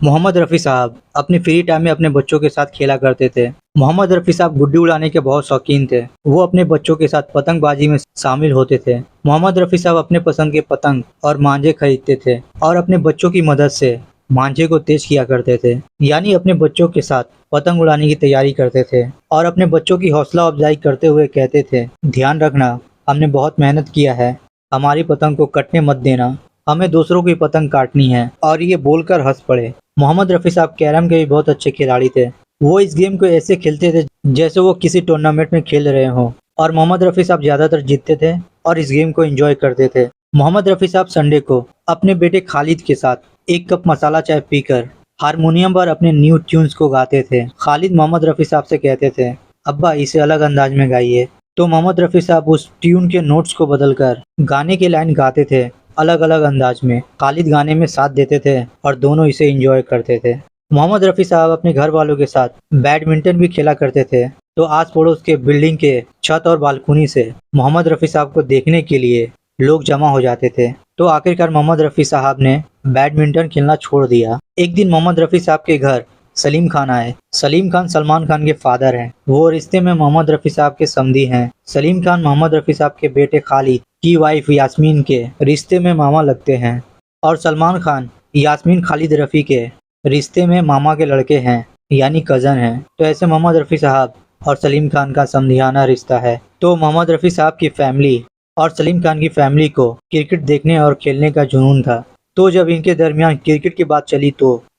मोहम्मद रफ़ी साहब अपने free time में अपने बच्चों के साथ खेला करते थे। मोहम्मद रफ़ी साहब गुड्डी उड़ाने के बहुत शौकीन थे। वो अपने बच्चों के साथ पतंगबाजी में शामिल होते थे। मोहम्मद रफ़ी साहब अपने पसंद के पतंग और मांझे खरीदते थे और अपने बच्चों की मदद से मांझे को तेज किया करते थे। यानी अपने बच्चों के साथ पतंग उड़ाने की तैयारी करते थे और अपने बच्चों की हौसला अफजाई करते हुए कहते थे, ध्यान रखना, हमने बहुत मेहनत किया है, हमारी पतंग को कटने मत देना, हमें दूसरों की पतंग काटनी है। और ये बोलकर हंस पड़े। मोहम्मद रफ़ी साहब कैरम के भी बहुत अच्छे खिलाड़ी थे। वो इस गेम को ऐसे खेलते थे जैसे वो किसी टूर्नामेंट में खेल रहे हों और मोहम्मद रफ़ी साहब ज़्यादातर जीतते थे और इस गेम को एंजॉय करते थे। मोहम्मद रफ़ी साहब संडे को अपने बेटे खालिद के साथ एक कप मसाला चाय पीकर हारमोनियम पर अपने न्यू ट्यून्स को गाते थे। खालिद मोहम्मद रफ़ी साहब से कहते थे, अब्बा इसे अलग अंदाज में गाइए। तो मोहम्मद रफ़ी साहब उस ट्यून के नोट्स को बदलकर गाने की लाइन गाते थे अलग अलग अंदाज में। खालिद गाने में साथ देते थे और दोनों इसे एंजॉय करते थे। मोहम्मद रफ़ी साहब अपने घर वालों के साथ बैडमिंटन भी खेला करते थे। तो आस पड़ोस के बिल्डिंग के छत और बालकनी से मोहम्मद रफ़ी साहब को देखने के लिए लोग जमा हो जाते थे। तो आखिरकार मोहम्मद रफ़ी साहब ने बैडमिंटन खेलना छोड़ दिया। एक दिन मोहम्मद रफ़ी साहब के घर सलीम खान आए। सलीम खान सलमान खान के फादर हैं। वो रिश्ते में मोहम्मद रफ़ी साहब के समधी हैं। सलीम खान मोहम्मद रफ़ी साहब के बेटे खालिद की वाइफ यास्मीन के रिश्ते में मामा लगते हैं और सलमान खान यास्मीन खालिद रफ़ी के रिश्ते में मामा के लड़के हैं, यानी कज़न हैं। तो ऐसे मोहम्मद रफ़ी साहब और सलीम खान का समधियाना रिश्ता है। तो मोहम्मद रफ़ी साहब की फैमिली और सलीम खान की फैमिली को क्रिकेट देखने और खेलने का जुनून था। तो जब इनके दरमियान क्रिकेट की बात चली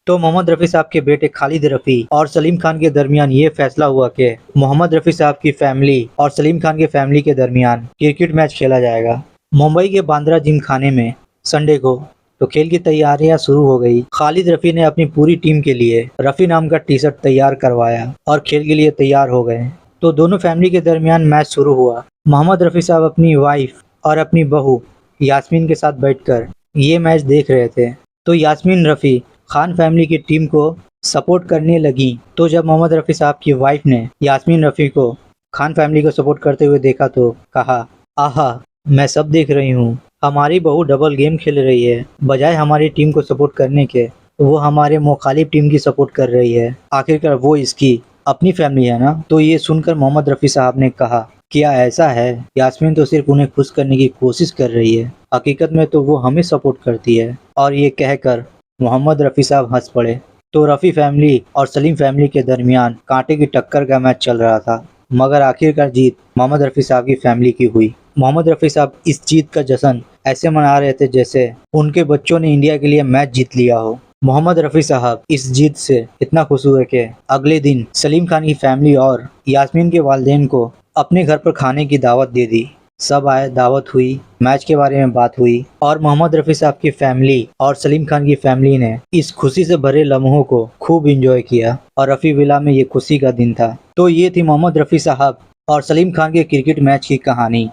तो मोहम्मद रफ़ी साहब के बेटे खालिद रफ़ी और सलीम खान के दरमियान ये फैसला हुआ कि मोहम्मद रफ़ी साहब की फैमिली और सलीम खान की फैमिली के दरमियान क्रिकेट मैच खेला जाएगा। मुंबई के बांद्रा जिम खाने में संडे को तो खेल की तैयारियां शुरू हो गई। खालिद रफ़ी ने अपनी पूरी टीम के लिए रफ़ी नाम का टी शर्ट तैयार करवाया और खेल के लिए तैयार हो गए। तो दोनों फैमिली के दरमियान मैच शुरू हुआ। मोहम्मद रफ़ी साहब अपनी वाइफ और अपनी बहू यास्मीन के साथ बैठकर ये मैच देख रहे थे। तो यास्मीन रफ़ी खान फैमिली की टीम को सपोर्ट करने लगी। तो जब मोहम्मद रफ़ी साहब की वाइफ ने यास्मीन रफ़ी को खान फैमिली को सपोर्ट करते हुए देखा तो कहा, आहा, मैं सब देख रही हूँ, हमारी बहू डबल गेम खेल रही है। बजाय हमारी टीम को सपोर्ट करने के वो हमारे मुखालिफ टीम की सपोर्ट कर रही है। आखिरकार वो इसकी अपनी फैमिली है ना। तो ये सुनकर मोहम्मद रफ़ी साहब ने कहा, क्या ऐसा है? यास्मीन तो सिर्फ उन्हें खुश करने की कोशिश कर रही है, हकीकत में तो वो हमें सपोर्ट करती है। और ये कहकर मोहम्मद रफ़ी साहब हंस पड़े। तो रफ़ी फैमिली और सलीम फैमिली के दरमियान कांटे की टक्कर का मैच चल रहा था, मगर आखिरकार जीत मोहम्मद रफ़ी साहब की फैमिली की हुई। मोहम्मद रफ़ी साहब इस जीत का जश्न ऐसे मना रहे थे जैसे उनके बच्चों ने इंडिया के लिए मैच जीत लिया हो। मोहम्मद रफ़ी साहब इस जीत से इतना खुश हुए कि अगले दिन सलीम खान की फैमिली और यास्मीन के वालिदैन को अपने घर पर खाने की दावत दे दी। सब आए, दावत हुई, मैच के बारे में बात हुई और मोहम्मद रफ़ी साहब की फैमिली और सलीम खान की फैमिली ने इस खुशी से भरे लम्हों को खूब एंजॉय किया और रफ़ी विला में ये खुशी का दिन था। तो ये थी मोहम्मद रफ़ी साहब और सलीम खान के क्रिकेट मैच की कहानी।